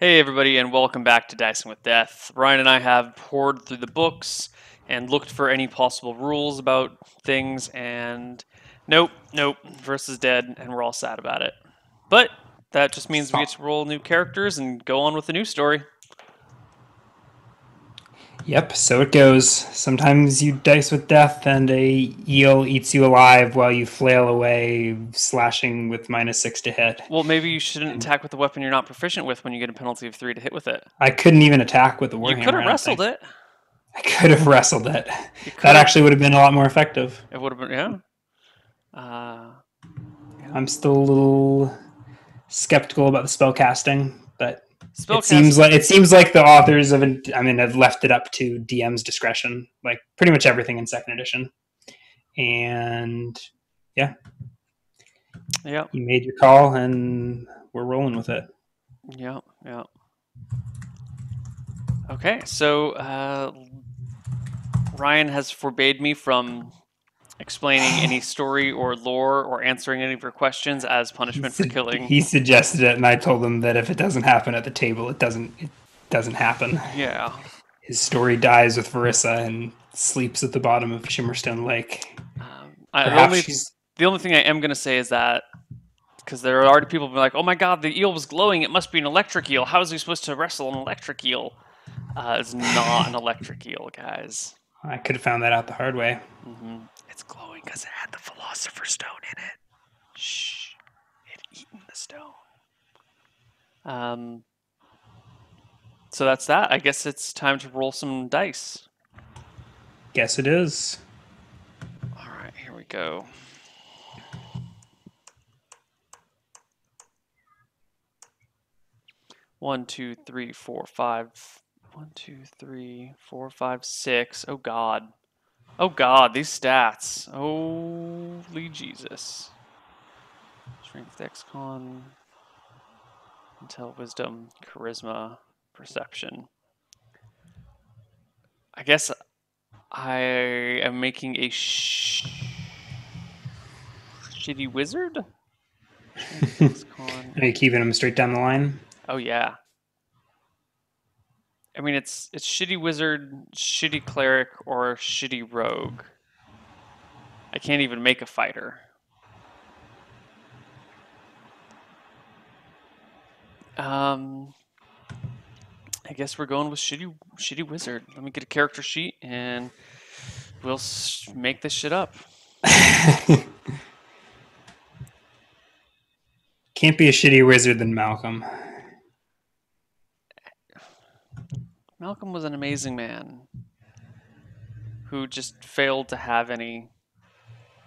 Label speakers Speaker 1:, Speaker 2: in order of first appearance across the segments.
Speaker 1: Hey everybody, and welcome back to Dicing with Death. Ryan and I have poured through the books and looked for any possible rules about things, and nope, Versa's dead, and we're all sad about it. But that just means we get
Speaker 2: So,
Speaker 1: to roll new characters and go on with the new story.
Speaker 2: yep, so it goes. Sometimes you dice with death and a eel eats you alive while you flail away, slashing with -6 to hit.
Speaker 1: Well, maybe you shouldn't
Speaker 2: And
Speaker 1: attack with a weapon you're not proficient with when you get a penalty of 3 to hit with it.
Speaker 2: I couldn't even attack with the
Speaker 1: You could
Speaker 2: warhammer,
Speaker 1: have
Speaker 2: I don't
Speaker 1: wrestled
Speaker 2: think.
Speaker 1: it.
Speaker 2: I could have wrestled it.
Speaker 1: You could
Speaker 2: That
Speaker 1: have.
Speaker 2: actually would have been a lot more effective.
Speaker 1: It would have been, yeah. Uh, yeah.
Speaker 2: I'm still a little skeptical about the spell casting, but
Speaker 1: Spellcast.
Speaker 2: it seems like the authors have left it up to DM's discretion, like pretty much everything in second edition. And yeah,
Speaker 1: Yeah,
Speaker 2: you made your call, and we're rolling with it.
Speaker 1: yeah. Okay, so Ryan has forbade me from explaining any story or lore or answering any of your questions as punishment for killing.
Speaker 2: He suggested it, and I told him that if it doesn't happen at the table, it doesn't happen.
Speaker 1: Yeah.
Speaker 2: His story dies with Verissa and sleeps at the bottom of Shimmerstone Lake.
Speaker 1: The
Speaker 2: Perhaps
Speaker 1: only
Speaker 2: she's
Speaker 1: the only thing I am gonna say is that because there are already people who be like, "Oh my God, the eel was glowing. It must be an electric eel. How is he supposed to wrestle an electric eel?" It's not an electric eel, guys.
Speaker 2: I could have found that out the hard way.
Speaker 1: It's glowing because it had the Philosopher's Stone in it. Shh, it eaten the stone. Um, So that's that. I guess it's time to roll some dice.
Speaker 2: Guess it is.
Speaker 1: All right, here we go. One, two, three, four, five. 1, 2, 3, 4, 5, 6. Oh God. Oh God, these stats. Holy Jesus. Strength, Dexcon, Intel, Wisdom, Charisma, Perception. I guess I am making a shitty wizard? Strength, Dexcon.
Speaker 2: Are you keeping him straight down the line?
Speaker 1: Oh yeah. I mean, it's shitty wizard, shitty cleric, or shitty rogue. I can't even make a fighter. I guess we're going with shitty wizard. Let me get a character sheet and we'll make this shit up.
Speaker 2: Can't be a shitty wizard than Malcolm.
Speaker 1: Malcolm was an amazing man who just failed to have any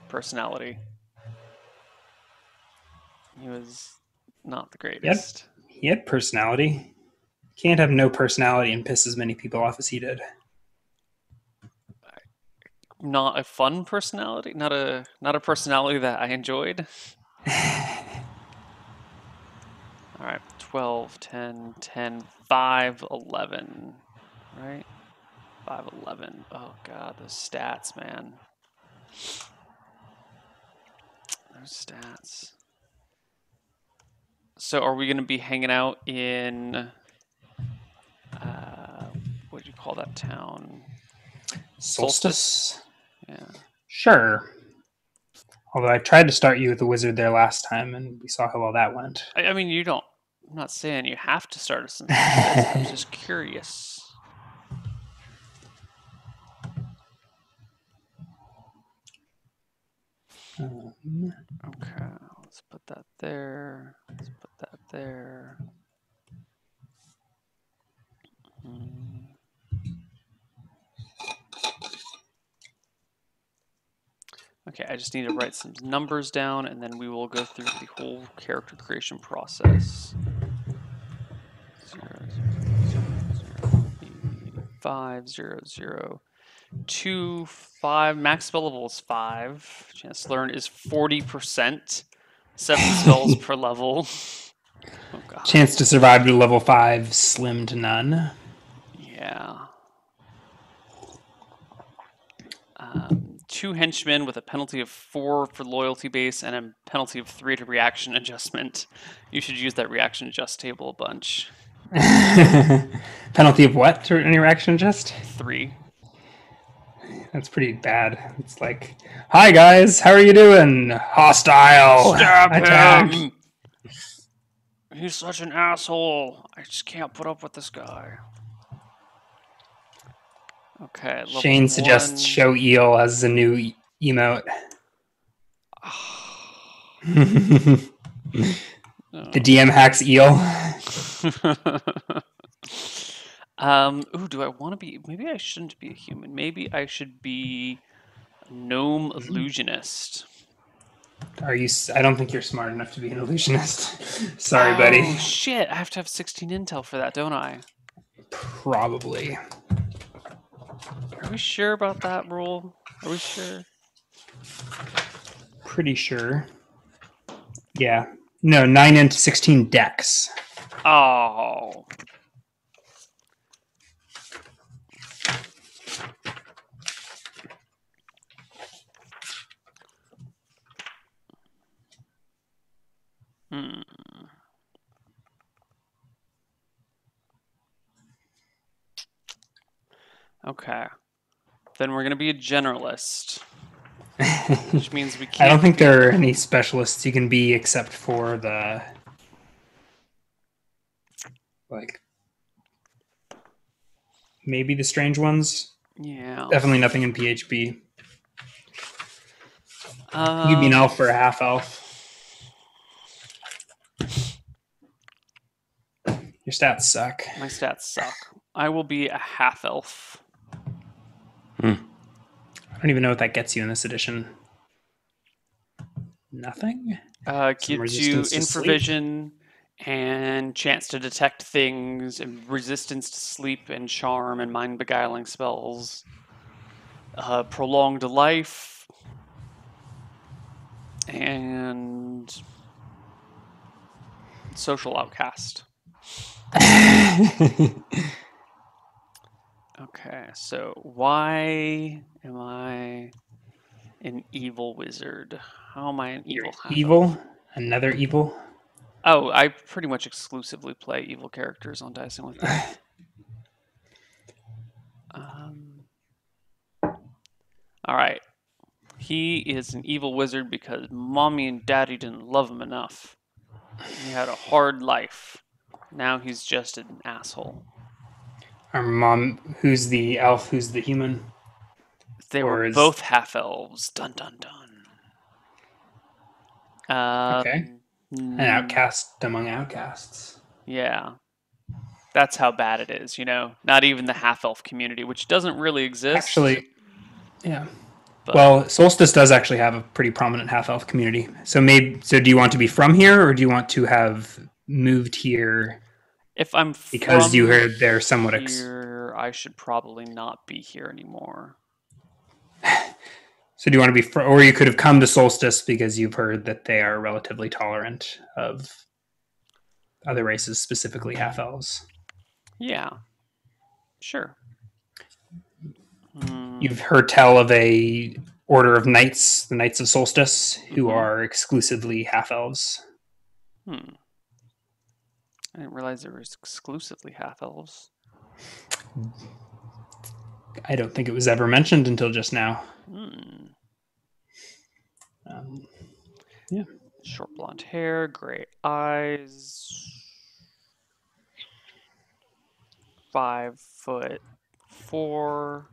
Speaker 1: personality. He was not the greatest.
Speaker 2: He had personality. Can't have no personality and piss as many people off as he did.
Speaker 1: Not a fun personality, not a personality that I enjoyed. All right, 12, 10, 10, 5, 11, right? 5, 11. Oh God, those stats, man. Those stats. So are we going to be hanging out in, what do you call that town?
Speaker 2: Solstice?
Speaker 1: Yeah.
Speaker 2: Sure. Although I tried to start you with the wizard there last time, and we saw how well that went.
Speaker 1: I mean, you don't, I'm not saying you have to start us in Solstice. I was just curious. Okay, let's put that there. Let's put that there. Okay, I just need to write some numbers down and then we will go through the whole character creation process. 0, 0, 0, 0, 5, 0, 0, 2, 5. Max spell level is 5. Chance to learn is 40%. 7 spells per level. Oh God.
Speaker 2: Chance to survive to level 5, slim to none.
Speaker 1: Yeah. 2 henchmen with a penalty of 4 for loyalty base and a penalty of 3 to reaction adjustment. You should use that reaction adjust table a bunch.
Speaker 2: Penalty of what to any reaction just?
Speaker 1: 3.
Speaker 2: That's pretty bad. It's like, hi guys, how are you doing? Hostile.
Speaker 1: Stab
Speaker 2: Attack.
Speaker 1: him! He's such an asshole. I just can't put up with this guy. Okay, level
Speaker 2: Shane suggests
Speaker 1: 1.
Speaker 2: show eel as a new emote. The DM hacks eel.
Speaker 1: Ooh, do I want to be? Maybe I shouldn't be a human. Maybe I should be a gnome illusionist.
Speaker 2: Are you? I don't think you're smart enough to be an illusionist. Sorry,
Speaker 1: Oh,
Speaker 2: buddy.
Speaker 1: shit. I have to have 16 intel for that, don't I?
Speaker 2: Probably.
Speaker 1: Are we sure about that rule? Are we sure?
Speaker 2: Pretty sure. Yeah. No, 9 into 16 dex.
Speaker 1: Oh. Hmm. Okay. Then we're going to be a generalist, which means we can't.
Speaker 2: I don't think there are any specialists you can be except for the like maybe the strange ones.
Speaker 1: Yeah.
Speaker 2: Definitely nothing in PHP. You could be an
Speaker 1: Um,
Speaker 2: elf or a half elf. Your stats suck.
Speaker 1: my stats suck. I will be a half elf.
Speaker 2: I don't even know what that gets you in this edition. Nothing?
Speaker 1: Gives you
Speaker 2: resistance to sleep?
Speaker 1: infravision and chance to detect things, and resistance to sleep and charm and mind beguiling spells. Prolonged life and social outcast. Okay, so why am I an evil wizard? How am I an
Speaker 2: You're
Speaker 1: evil? half-elf?
Speaker 2: evil? Another evil?
Speaker 1: Oh, I pretty much exclusively play evil characters on Dicing with Death. All right. He is an evil wizard because mommy and daddy didn't love him enough. He had a hard life. Now he's just an asshole.
Speaker 2: Our mom, who's the elf, who's the human?
Speaker 1: They
Speaker 2: Or
Speaker 1: were
Speaker 2: is-
Speaker 1: both half elves. Dun dun dun.
Speaker 2: Okay. An outcast among outcasts.
Speaker 1: Yeah. That's how bad it is, you know? Not even the half elf community, which doesn't really exist.
Speaker 2: Actually, yeah.
Speaker 1: but
Speaker 2: Well, Solstice does actually have a pretty prominent half elf community. So do you want to be from here, or do you want to have moved here
Speaker 1: if I'm
Speaker 2: because
Speaker 1: from
Speaker 2: you heard they're somewhat
Speaker 1: here, I should probably not be here anymore.
Speaker 2: So do you want to be or you could have come to Solstice because you've heard that they are relatively tolerant of other races, specifically half elves.
Speaker 1: Yeah. Sure.
Speaker 2: You've heard tell of a order of knights, the Knights of Solstice, who are exclusively half elves.
Speaker 1: I didn't realize there was exclusively half elves.
Speaker 2: I don't think it was ever mentioned until just now. Yeah.
Speaker 1: Short blonde hair, gray eyes, 5'4",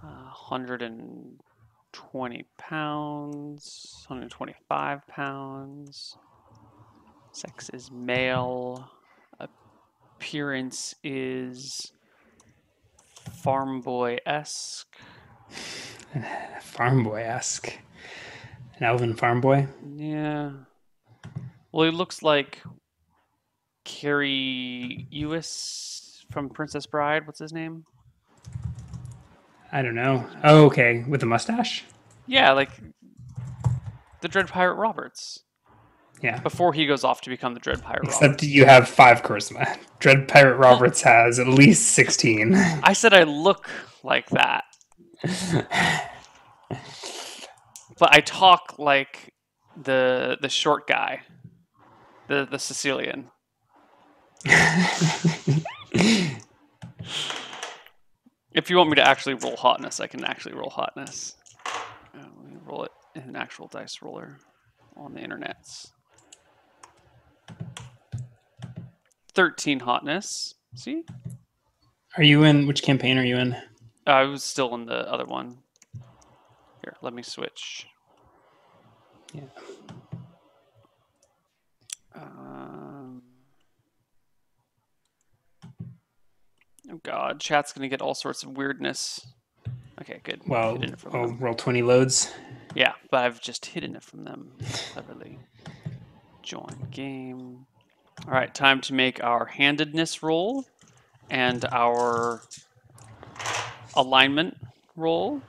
Speaker 1: 120 pounds, 125 pounds. Sex is male. Appearance is farm boy-esque.
Speaker 2: Farm boy-esque. An elven farm boy?
Speaker 1: Yeah. Well, he looks like Carrie Ewis from Princess Bride. What's his name?
Speaker 2: I don't know. Oh, okay. With a mustache?
Speaker 1: Yeah, like the Dread Pirate Roberts.
Speaker 2: Yeah.
Speaker 1: Before he goes off to become the Dread Pirate
Speaker 2: Except
Speaker 1: Roberts.
Speaker 2: you have 5 charisma. Dread Pirate Roberts has at least 16.
Speaker 1: I said I look like that. But I talk like the short guy. The Sicilian. If you want me to actually roll hotness, I can actually roll hotness. Let me roll it in an actual dice roller on the internets. 13 hotness. See?
Speaker 2: Are you in? Which campaign are you in?
Speaker 1: I was still in the other one. Here, let me switch.
Speaker 2: Yeah.
Speaker 1: Oh god, chat's gonna get all sorts of weirdness. Okay, good.
Speaker 2: Well,
Speaker 1: Hidden it from
Speaker 2: I'll
Speaker 1: them.
Speaker 2: roll 20 loads.
Speaker 1: Yeah, but I've just hidden it from them cleverly. Join game. All right, time to make our handedness roll and our alignment roll.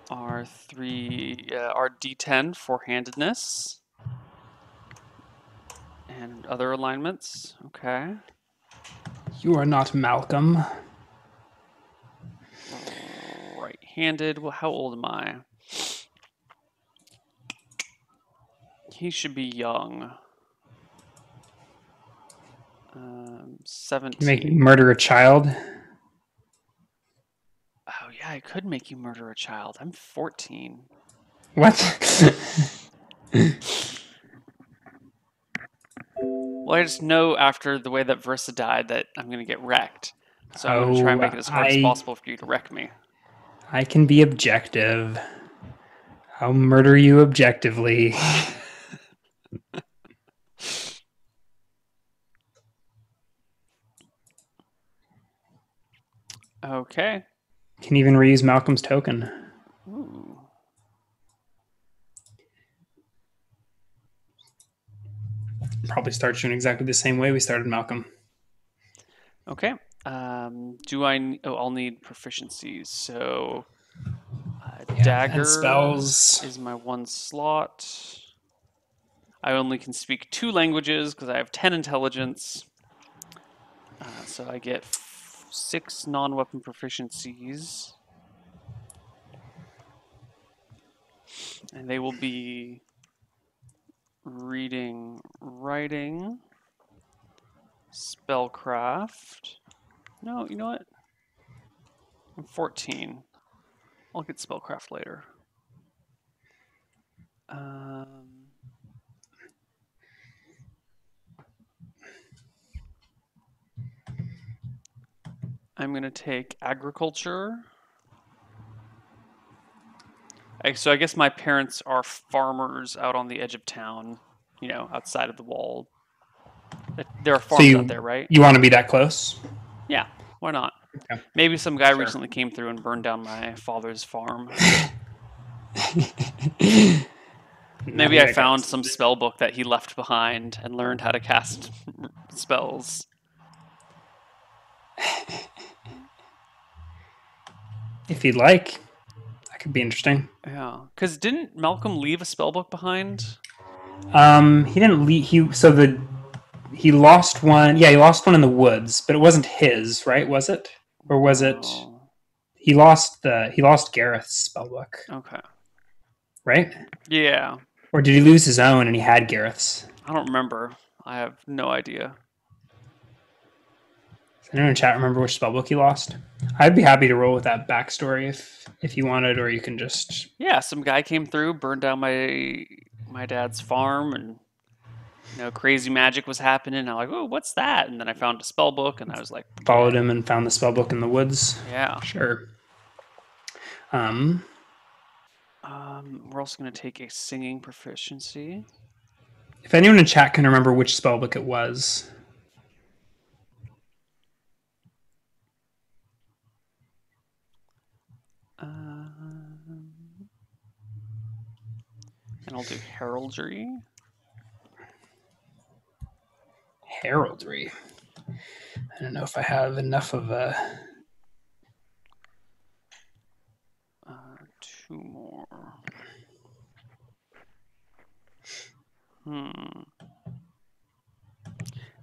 Speaker 1: Our D10 for handedness and other alignments. Okay.
Speaker 2: You are not Malcolm.
Speaker 1: Right-handed. Well, how old am I? He should be young. 17.
Speaker 2: You make me murder a child.
Speaker 1: Oh yeah, I could make you murder a child. I'm 14.
Speaker 2: What?
Speaker 1: Well, I just know after the way that Versa died that I'm gonna get wrecked. So I'm gonna try and make it as hard as possible for you to wreck me.
Speaker 2: I can be objective. I'll murder you objectively.
Speaker 1: Okay.
Speaker 2: Can even reuse Malcolm's token.
Speaker 1: Ooh.
Speaker 2: Probably start shooting exactly the same way we started Malcolm.
Speaker 1: Okay. Do I? Oh, I'll need proficiencies. So, dagger
Speaker 2: and spells.
Speaker 1: is my one slot. I only can speak 2 languages because I have 10 intelligence. So I get 6 non-weapon proficiencies, and they will be reading, writing, spellcraft. No, you know what? I'm 14. I'll get spellcraft later. I'm going to take agriculture. So I guess my parents are farmers out on the edge of town, you know, outside of the wall. There are farms out there, right?
Speaker 2: You want to be that close?
Speaker 1: Yeah, why not?
Speaker 2: Okay.
Speaker 1: Maybe some guy recently came through and burned down my father's farm. Maybe I found some spell book that he left behind and learned how to cast spells.
Speaker 2: If you'd like, that could be interesting.
Speaker 1: Yeah, because didn't Malcolm leave a spell book behind?
Speaker 2: He didn't leave. He lost one. Yeah, he lost one in the woods, but it wasn't his, right? Was it, or was it? He lost Gareth's spellbook.
Speaker 1: Okay.
Speaker 2: Right.
Speaker 1: Yeah.
Speaker 2: Or did he lose his own and he had Gareth's?
Speaker 1: I don't remember. I have no idea.
Speaker 2: Does anyone in chat remember which spellbook he lost? I'd be happy to roll with that backstory if you wanted, or you can just.
Speaker 1: Yeah, some guy came through, burned down my dad's farm, and crazy magic was happening. I'm like, oh, what's that? And then I found a spell book, and I was like,
Speaker 2: followed him and found the spell book in the woods.
Speaker 1: Yeah,
Speaker 2: sure.
Speaker 1: We're also going to take a singing proficiency.
Speaker 2: If anyone in chat can remember which spell book it was.
Speaker 1: And I'll do heraldry.
Speaker 2: Heraldry. I don't know if I have enough of a.
Speaker 1: 2 more.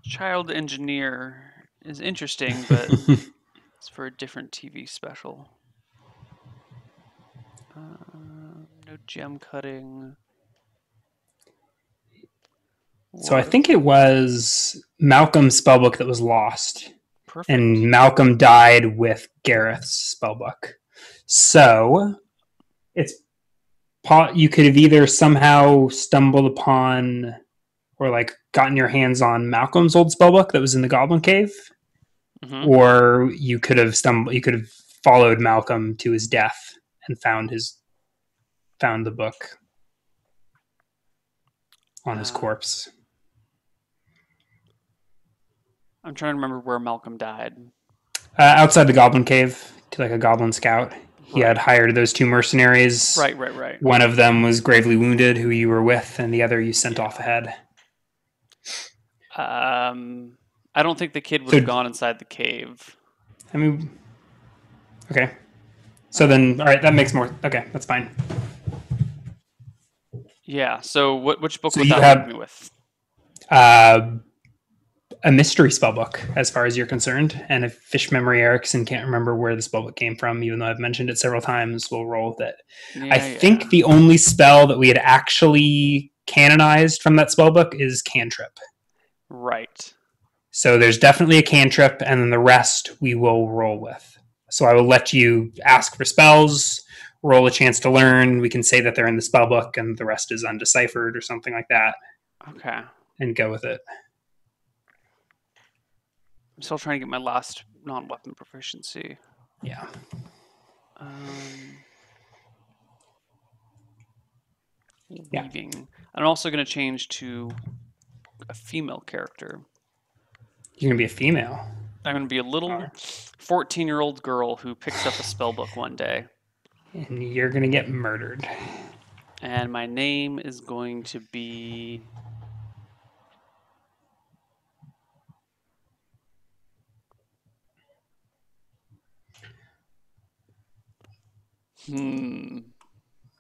Speaker 1: Child engineer is interesting, but it's for a different TV special. No gem cutting.
Speaker 2: So I think it was Malcolm's spellbook that was lost.
Speaker 1: Perfect.
Speaker 2: And Malcolm died with Gareth's spellbook. So you could have either somehow stumbled upon or like gotten your hands on Malcolm's old spellbook that was in the Goblin Cave, or you could have followed Malcolm to his death and found the book on his corpse.
Speaker 1: I'm trying to remember where Malcolm died.
Speaker 2: Outside the Goblin Cave, to like a Goblin Scout. He had hired those 2 mercenaries.
Speaker 1: Right.
Speaker 2: One of them was gravely wounded, who you were with, and the other you sent off ahead.
Speaker 1: I don't think the kid would have gone inside the cave.
Speaker 2: I mean, okay. So then, all right, that makes more. Okay, that's fine.
Speaker 1: Yeah. So which book would that leave me with?
Speaker 2: A mystery spellbook, as far as you're concerned. And if Fish Memory Erickson can't remember where the spellbook came from, even though I've mentioned it several times, we'll roll with it. I think the only spell that we had actually canonized from that spellbook is Cantrip.
Speaker 1: Right.
Speaker 2: So there's definitely a cantrip, and then the rest we will roll with. So I will let you ask for spells, roll a chance to learn. We can say that they're in the spellbook, and the rest is undeciphered or something like that.
Speaker 1: Okay.
Speaker 2: And go with it.
Speaker 1: I'm still trying to get my last non-weapon proficiency.
Speaker 2: Yeah.
Speaker 1: Weaving. I'm also going to change to a female character.
Speaker 2: You're going to be a female?
Speaker 1: I'm going to be a little 14-year-old girl who picks up a spellbook one day.
Speaker 2: And you're going to get murdered.
Speaker 1: And my name is going to be...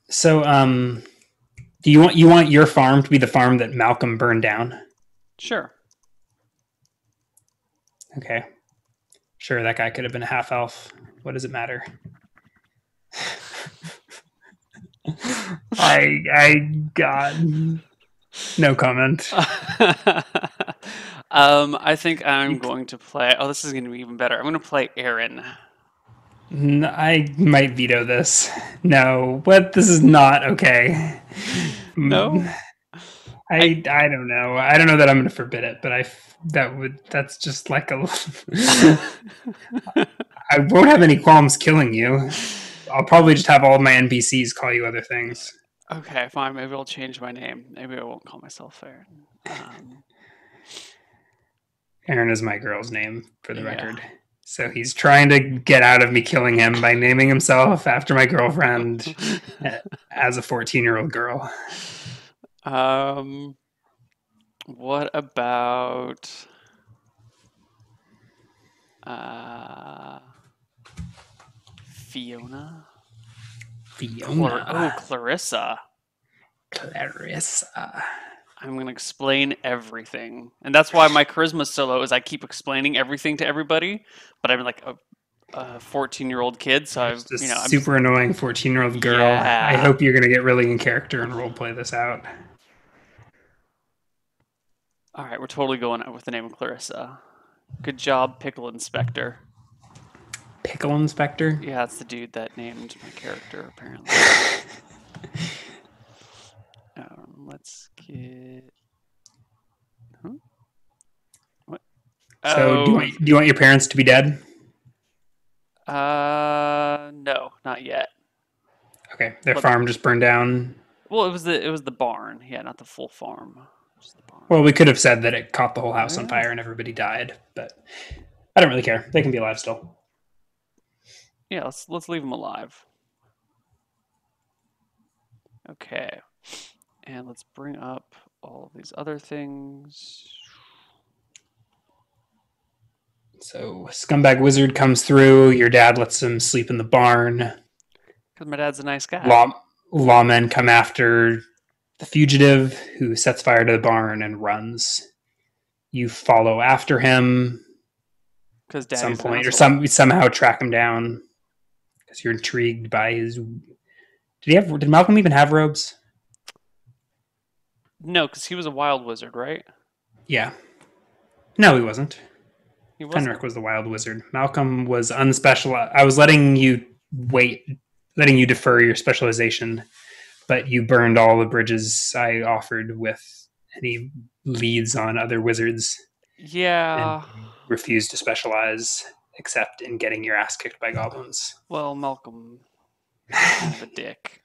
Speaker 2: So, do you want your farm to be the farm that Malcolm burned down?
Speaker 1: Sure.
Speaker 2: Okay. Sure, that guy could have been a half elf. What does it matter? I got no comment.
Speaker 1: I think I'm going to play... Oh, this is going to be even better. I'm going to play Aaron.
Speaker 2: I might veto this. No, but this is not okay.
Speaker 1: No?
Speaker 2: I don't know. I don't know that I'm going to forbid it, but that's just like a... I won't have any qualms killing you. I'll probably just have all of my NPCs call you other things.
Speaker 1: Okay, fine. Maybe I'll change my name. Maybe I won't call myself Aaron.
Speaker 2: Aaron is my girl's name, for the record. So he's trying to get out of me killing him by naming himself after my girlfriend as a 14-year-old girl.
Speaker 1: What about Fiona? Clarissa.
Speaker 2: Clarissa.
Speaker 1: I'm going to explain everything. And that's why my charisma so low is I keep explaining everything to everybody, but I'm like a 14-year-old kid, so I'm
Speaker 2: super annoying 14-year-old girl. Yeah. I hope you're going to get really in character and roleplay this out.
Speaker 1: All right, we're totally going with the name of Clarissa. Good job, Pickle Inspector.
Speaker 2: Pickle Inspector?
Speaker 1: Yeah, that's the dude that named my character, apparently. Let's get... What?
Speaker 2: So, do you want your parents to be dead?
Speaker 1: No, not yet.
Speaker 2: Okay, their farm just burned down.
Speaker 1: Well, it was the barn. Yeah, not the full farm. Just the barn.
Speaker 2: Well, we could have said that it caught the whole house on fire and everybody died, but I don't really care. They can be alive still.
Speaker 1: Yeah, let's leave them alive. Okay. And let's bring up all these other things.
Speaker 2: So, Scumbag Wizard comes through. Your dad lets him sleep in the barn.
Speaker 1: Because my dad's a nice guy.
Speaker 2: Lawmen come after the fugitive, who sets fire to the barn and runs. You follow after him
Speaker 1: at
Speaker 2: some point, or somehow track him down because you're intrigued by his... Did Malcolm even have robes?
Speaker 1: No, because he was a wild wizard, right?
Speaker 2: Yeah. No, he wasn't.
Speaker 1: He wasn't.
Speaker 2: Fenric was the wild wizard. Malcolm was unspecialized. I was letting you defer your specialization, but you burned all the bridges I offered with any leads on other wizards and
Speaker 1: Yeah.
Speaker 2: refused to specialize except in getting your ass kicked by goblins.
Speaker 1: Well, Malcolm, kind of a dick.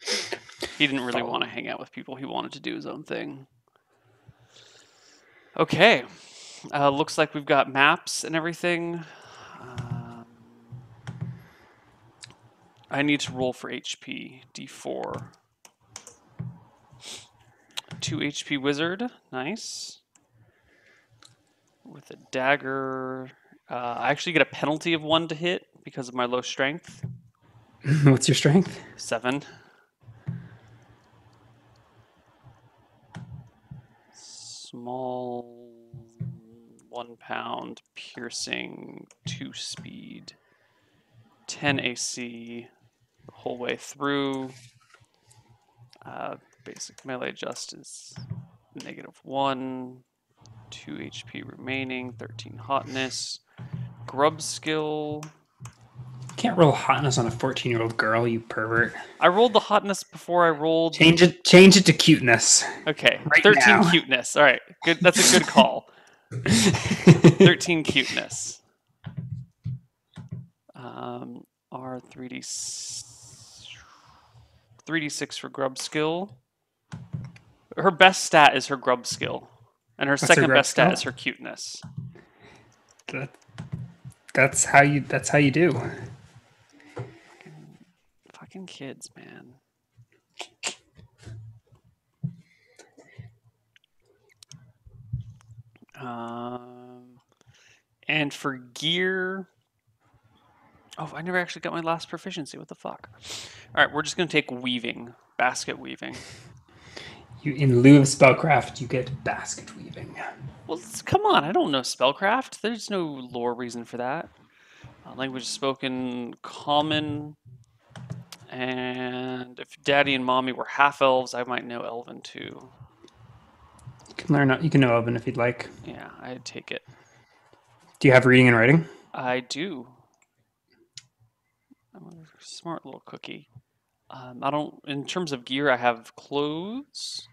Speaker 1: He didn't really want to hang out with people. He wanted to do his own thing. Okay. Looks like we've got maps and everything. I need to roll for HP. D4. 2 HP wizard. Nice. With a dagger. I actually get a penalty of 1 to hit because of my low strength.
Speaker 2: What's your strength?
Speaker 1: 7. Small 1 pound, piercing 2 speed, 10 AC the whole way through. Basic melee just is -1, 2 HP remaining, 13 hotness. Grub skill.
Speaker 2: You can't roll hotness on a 14-year-old girl, you pervert.
Speaker 1: I rolled the hotness before I rolled.
Speaker 2: Change it to cuteness.
Speaker 1: Okay,
Speaker 2: right
Speaker 1: 13
Speaker 2: now.
Speaker 1: cuteness. All right, good. That's a good call. 13 cuteness. R3D 3d6 for grub skill. Her best stat is her grub skill, and her second best stat is her cuteness.
Speaker 2: That's how you do.
Speaker 1: Fucking kids, man. And for gear, oh, I never actually got my last proficiency. What the fuck? All right, we're just gonna take weaving, basket weaving.
Speaker 2: In lieu of spellcraft, you get basket weaving.
Speaker 1: Well, come on, I don't know spellcraft. There's no lore reason for that. Language spoken common, and if Daddy and Mommy were half elves, I might know Elven too.
Speaker 2: You can know Elven if you'd like.
Speaker 1: Yeah, I'd take it.
Speaker 2: Do you have reading and writing?
Speaker 1: I do. I'm a smart little cookie. I don't. In terms of gear, I have clothes.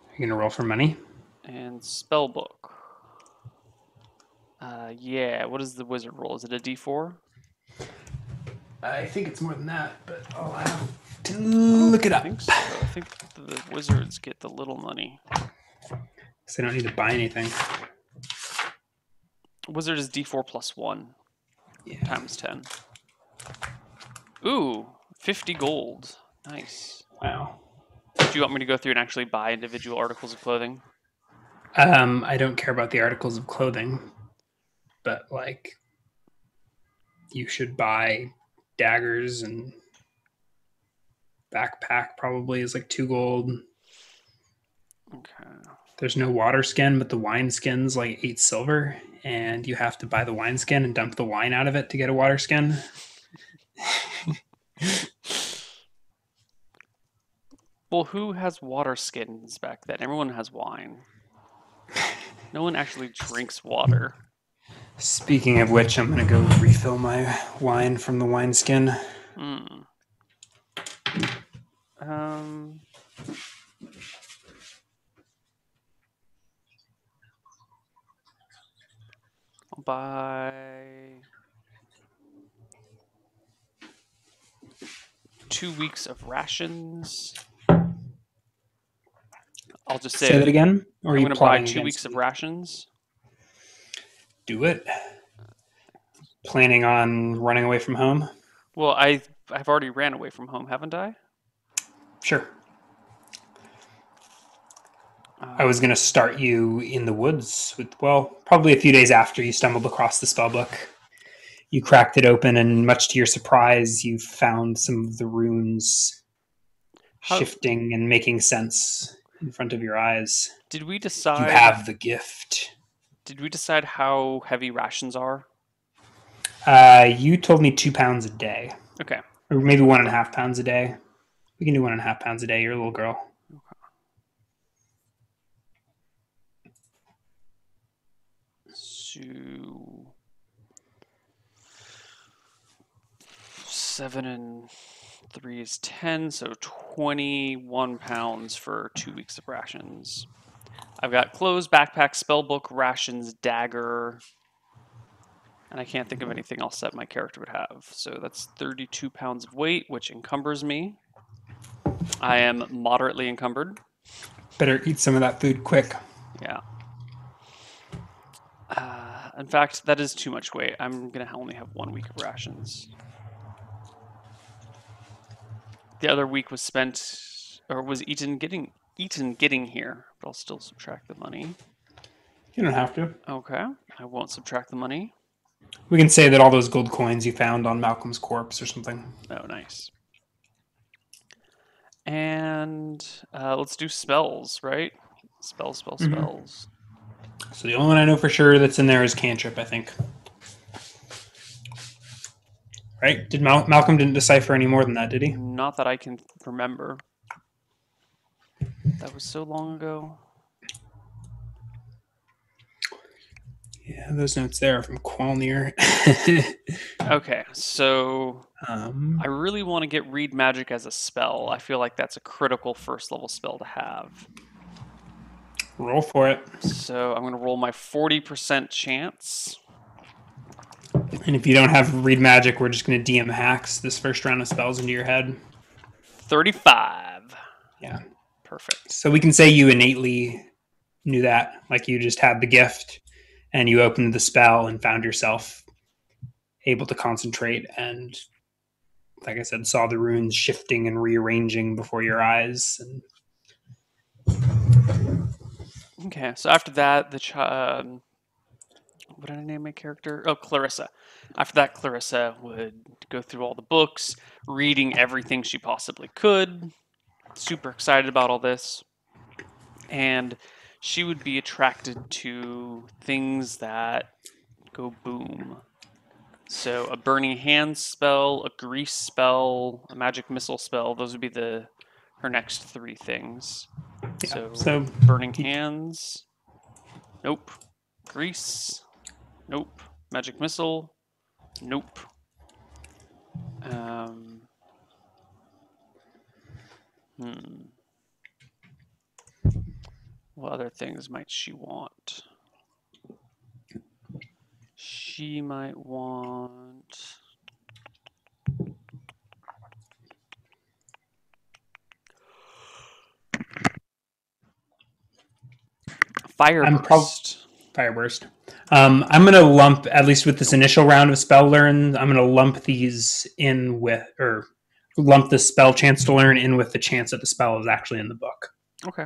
Speaker 2: Are you gonna roll for money?
Speaker 1: And spell book. Yeah. What is the wizard roll? Is it a D4?
Speaker 2: I think it's more than that, but I'll have to look it up.
Speaker 1: I think so. I think the wizards get the little money.
Speaker 2: So they don't need to buy anything.
Speaker 1: Wizard is D4 plus 1.
Speaker 2: Yeah.
Speaker 1: Times 10. Ooh, 50 gold. Nice.
Speaker 2: Wow.
Speaker 1: Do you want me to go through and actually buy individual articles of clothing?
Speaker 2: I don't care about the articles of clothing, but like, you should buy daggers and backpack. Probably is like 2 gold.
Speaker 1: Okay.
Speaker 2: There's no water skin, but the wine skin's like 8 silver, and you have to buy the wine skin and dump the wine out of it to get a water skin.
Speaker 1: Well, who has water skins back then? Everyone has wine. No one actually drinks water.
Speaker 2: Speaking of which, I'm going to go refill my wine from the wineskin.
Speaker 1: I'll buy 2 weeks of rations. I'll just say
Speaker 2: that again? Or
Speaker 1: I'm going to buy 2 weeks of rations.
Speaker 2: Do it. Planning on running away from home?
Speaker 1: Well, I've already ran away from home, haven't I?
Speaker 2: Sure. I was going to start you in the woods with, probably a few days after you stumbled across the spellbook. You cracked it open, and much to your surprise, you found some of the runes shifting and making sense in front of your eyes.
Speaker 1: Did we decide?
Speaker 2: You have the gift.
Speaker 1: Did we decide how heavy rations are?
Speaker 2: You told me 2 pounds a day.
Speaker 1: Okay.
Speaker 2: Or maybe 1.5 pounds a day. We can do 1.5 pounds a day. You're a little girl.
Speaker 1: to 7 and 3 is 10, so 21 pounds for 2 weeks of rations. I've got clothes, backpack, spellbook, rations, dagger, and I can't think of anything else that my character would have. So that's 32 pounds of weight, which encumbers me. I am moderately encumbered.
Speaker 2: Better eat some of that food quick.
Speaker 1: Yeah. In fact, that is too much weight. I'm going to only have 1 week of rations. The other week was spent, or was eaten getting here, but I'll still subtract the money.
Speaker 2: You don't have to.
Speaker 1: Okay, I won't subtract the money.
Speaker 2: We can say that all those gold coins you found on Malcolm's corpse or something.
Speaker 1: Oh, nice. And let's do spells, right? Spells.
Speaker 2: So the only one I know for sure that's in there is cantrip, I think. Right? Did Malcolm didn't decipher any more than that, did he?
Speaker 1: Not that I can remember. That was so long ago.
Speaker 2: Yeah, those notes there are from Qualnir.
Speaker 1: Okay, so I really want to get Read Magic as a spell. I feel like that's a critical first level spell to have.
Speaker 2: Roll for it.
Speaker 1: So I'm going to roll my 40% chance.
Speaker 2: And if you don't have Read Magic, we're just going to DM hacks this first round of spells into your head.
Speaker 1: 35.
Speaker 2: Yeah.
Speaker 1: Perfect.
Speaker 2: So we can say you innately knew that. Like you just had the gift and you opened the spell and found yourself able to concentrate and, like I said, saw the runes shifting and rearranging before your eyes. And
Speaker 1: okay, so after that, what did I name my character? Oh, Clarissa. After that, Clarissa would go through all the books, reading everything she possibly could. Super excited about all this. And she would be attracted to things that go boom. So a Burning Hands spell, a Grease spell, a Magic Missile spell. Those would be her next 3 things.
Speaker 2: yeah,
Speaker 1: So Burning Hands. Nope. Grease. Nope. Magic Missile. Nope. What other things might she want? She might want... Fireburst.
Speaker 2: Fireburst. I'm going to lump, at least with this initial round of spell learn, I'm going to lump these in with, or lump the spell chance to learn in with the chance that the spell is actually in the book.
Speaker 1: Okay.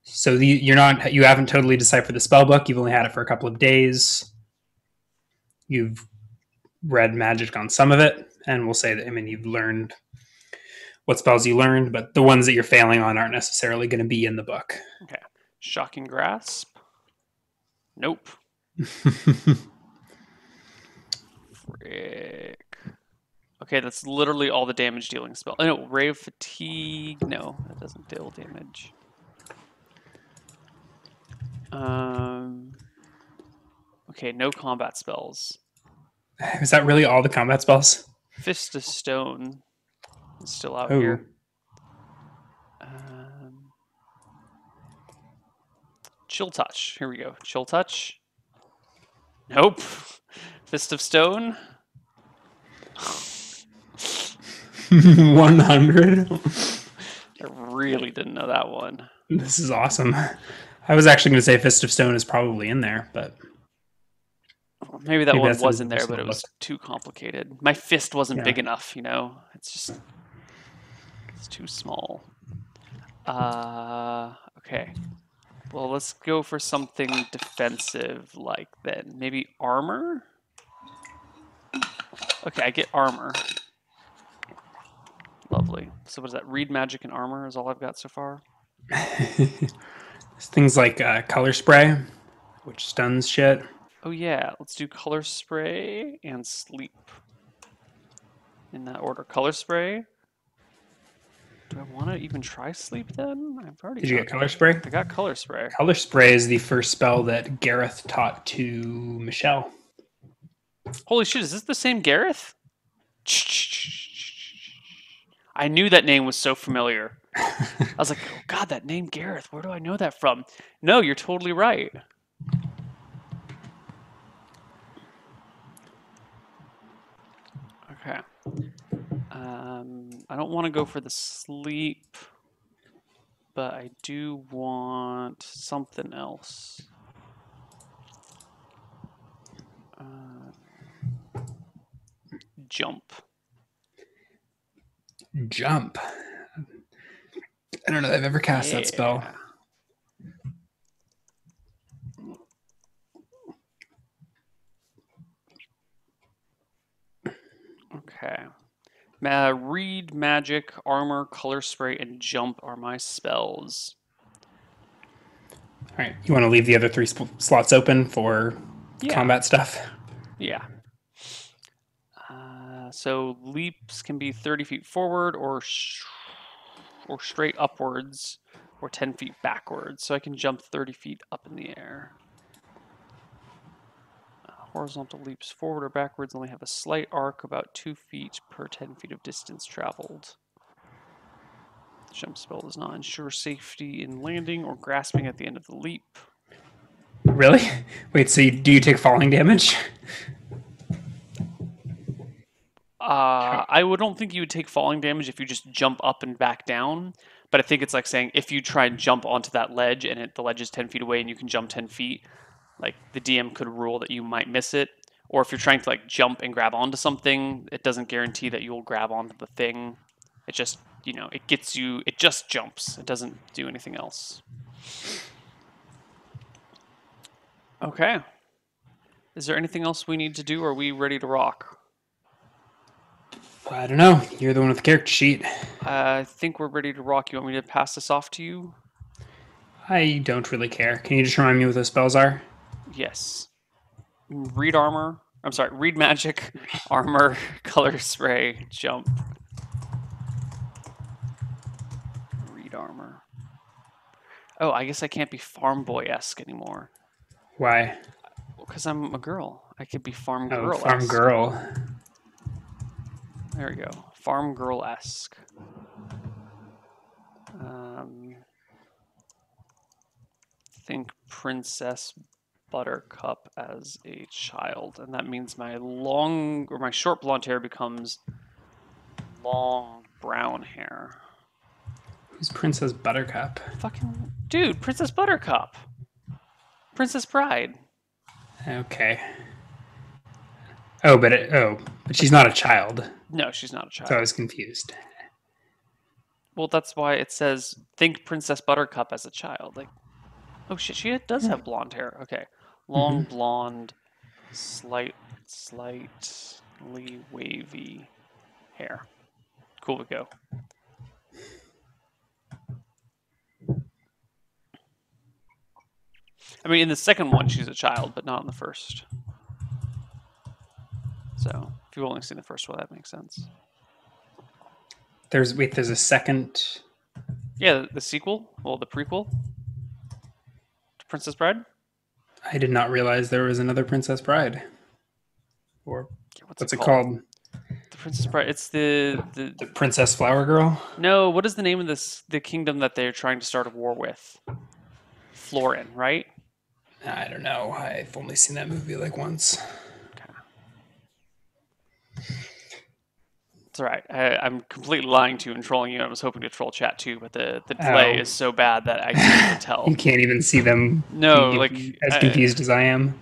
Speaker 2: So you haven't totally deciphered the spell book. You've only had it for a couple of days. You've read magic on some of it, and we'll say that, I mean, you've learned what spells you learned, but the ones that you're failing on aren't necessarily going to be in the book.
Speaker 1: Okay. Shocking Grasp. Nope. Frick. Okay, that's literally all the damage dealing spell. Oh, no, Ray of Fatigue. No, that doesn't deal damage. Okay, no combat spells.
Speaker 2: Is that really all the combat spells?
Speaker 1: Fist of Stone is still out here. Chill Touch. Here we go. Chill Touch. Nope. Fist of Stone.
Speaker 2: 100.
Speaker 1: I really didn't know that one.
Speaker 2: This is awesome. I was actually going to say Fist of Stone is probably in there, but
Speaker 1: maybe that one was in there, but it was too complicated. My fist wasn't big enough, you know? It's too small. Okay. Well, let's go for something defensive like then. Maybe armor? Okay, I get armor. Lovely. So what is that? Read Magic and armor is all I've got so far?
Speaker 2: Things like color spray, which stuns shit.
Speaker 1: Oh yeah, let's do color spray and sleep. In that order. Color spray. Do I want to even try sleep then? I've already.
Speaker 2: Did you get color spray?
Speaker 1: I got color spray.
Speaker 2: Color spray is the first spell that Gareth taught to Michelle.
Speaker 1: Holy shit! Is this the same Gareth? I knew that name was so familiar. I was like, oh god, that name Gareth. Where do I know that from? No, you're totally right. Okay. I don't want to go for the sleep, but I do want something else. Jump.
Speaker 2: Jump. I don't know that I've ever cast that spell.
Speaker 1: Okay. Read, magic, armor, color spray, and jump are my spells.
Speaker 2: All right. You want to leave the other 3 slots open for combat stuff?
Speaker 1: Yeah. So leaps can be 30 feet forward or straight upwards or 10 feet backwards. So I can jump 30 feet up in the air. Horizontal leaps forward or backwards only have a slight arc, about 2 feet per 10 feet of distance traveled. The jump spell does not ensure safety in landing or grasping at the end of the leap.
Speaker 2: Really? Wait, so do you take falling damage?
Speaker 1: I don't think you would take falling damage if you just jump up and back down. But I think it's like saying if you try and jump onto that ledge and the ledge is 10 feet away and you can jump 10 feet, like the DM could rule that you might miss it. Or if you're trying to like jump and grab onto something, it doesn't guarantee that you'll grab onto the thing. It just, it gets you, it just jumps. It doesn't do anything else. Okay. Is there anything else we need to do, or are we ready to rock?
Speaker 2: I don't know. You're the one with the character sheet.
Speaker 1: I think we're ready to rock. You want me to pass this off to you?
Speaker 2: I don't really care. Can you just remind me what those spells are?
Speaker 1: Yes. Read armor. I'm sorry. Read magic, armor, color spray, jump. Read armor. Oh, I guess I can't be farm boy-esque anymore.
Speaker 2: Why?
Speaker 1: Because I'm a girl. I could be farm girl.
Speaker 2: Oh, farm girl.
Speaker 1: There we go. Farm girl-esque. Think Princess Buttercup as a child, and that means my short blonde hair becomes long brown hair.
Speaker 2: Who's Princess Buttercup?
Speaker 1: Fucking dude, Princess Buttercup. Princess Bride.
Speaker 2: Okay. But she's not a child.
Speaker 1: No, she's not a child.
Speaker 2: So I was confused.
Speaker 1: Well, that's why it says think Princess Buttercup as a child. Like, oh shit, she does have blonde hair. Okay. Long blonde, slightly wavy hair. Cool, we go. I mean, in the second one, she's a child, but not in the first. So, if you've only seen the first one, that makes sense.
Speaker 2: There's a second...
Speaker 1: Yeah, the sequel. Well, the prequel to Princess Bride.
Speaker 2: I did not realize there was another Princess Bride. Or what's it called?
Speaker 1: The Princess Bride. It's the
Speaker 2: Princess Flower Girl?
Speaker 1: No, what is the name of the kingdom that they're trying to start a war with? Florin, right?
Speaker 2: I don't know. I've only seen that movie like once.
Speaker 1: Okay. It's all right. I'm completely lying to you and trolling you. I was hoping to troll chat too, but the delay is so bad that I can't even tell.
Speaker 2: You can't even see them.
Speaker 1: No,
Speaker 2: as confused as I am.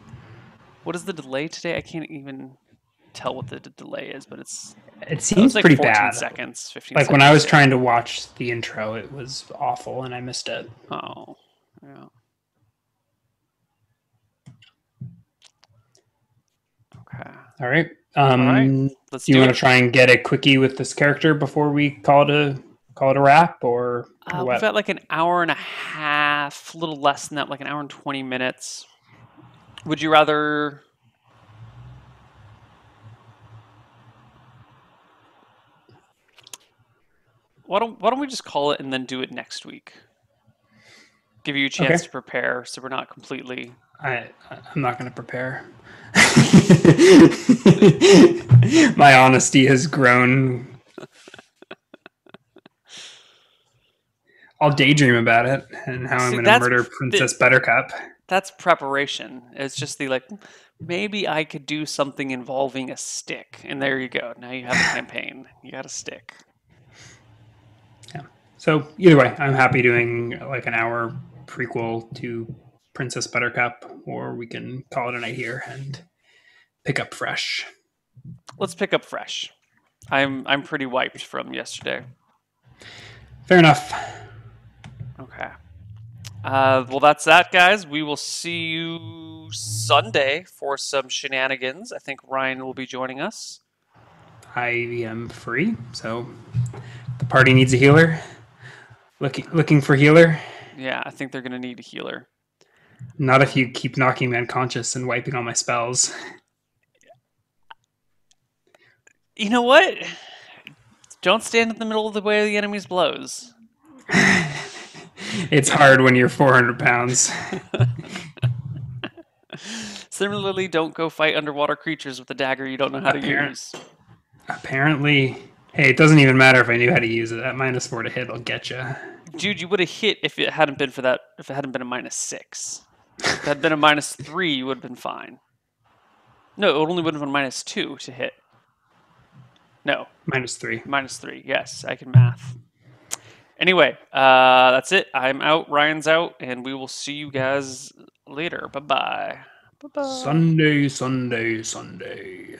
Speaker 1: What is the delay today? I can't even tell what the delay is, but
Speaker 2: it seems like pretty
Speaker 1: 14
Speaker 2: bad.
Speaker 1: 15 seconds.
Speaker 2: Like when I was trying to watch the intro, it was awful and I missed it.
Speaker 1: Oh, yeah. Okay.
Speaker 2: All right.
Speaker 1: All right. Let's do
Speaker 2: you want
Speaker 1: it.
Speaker 2: to try and get a quickie with this character before we call it a wrap, or what?
Speaker 1: We've got like an hour and a half, a little less than that, like an hour and 20 minutes. Would you rather? why don't we just call it and then do it next week? Give you a chance to prepare, so we're not completely.
Speaker 2: I'm not going to prepare. My honesty has grown. I'll daydream about it and how I'm going to murder Princess Buttercup.
Speaker 1: That's preparation. It's just the maybe I could do something involving a stick, and there you go. Now you have a campaign. You got a stick.
Speaker 2: Yeah. So either way, I'm happy doing like an hour prequel to Princess Buttercup, or we can call it a night here and pick up fresh.
Speaker 1: Let's pick up fresh. I'm pretty wiped from yesterday.
Speaker 2: Fair enough.
Speaker 1: Okay. Well, that's that, guys. We will see you Sunday for some shenanigans. I think Ryan will be joining us.
Speaker 2: I am free, so the party needs a healer. Looking for healer.
Speaker 1: Yeah, I think they're gonna need a healer.
Speaker 2: Not if you keep knocking me unconscious and wiping all my spells.
Speaker 1: You know what? Don't stand in the middle of the way of the enemy's blows.
Speaker 2: It's hard when you're 400 pounds.
Speaker 1: Similarly, don't go fight underwater creatures with a dagger you don't know how to use.
Speaker 2: Apparently, hey, it doesn't even matter if I knew how to use it. That -4 to hit will get you.
Speaker 1: Dude, you would have hit if it hadn't been for that. If it hadn't been a -6. If it had been a -3, you would have been fine. No, it only would have been -2 to hit. No.
Speaker 2: -3.
Speaker 1: -3. Yes, I can math. Anyway, that's it. I'm out. Ryan's out, and we will see you guys later. Bye-bye. Bye-bye.
Speaker 2: Sunday, Sunday, Sunday.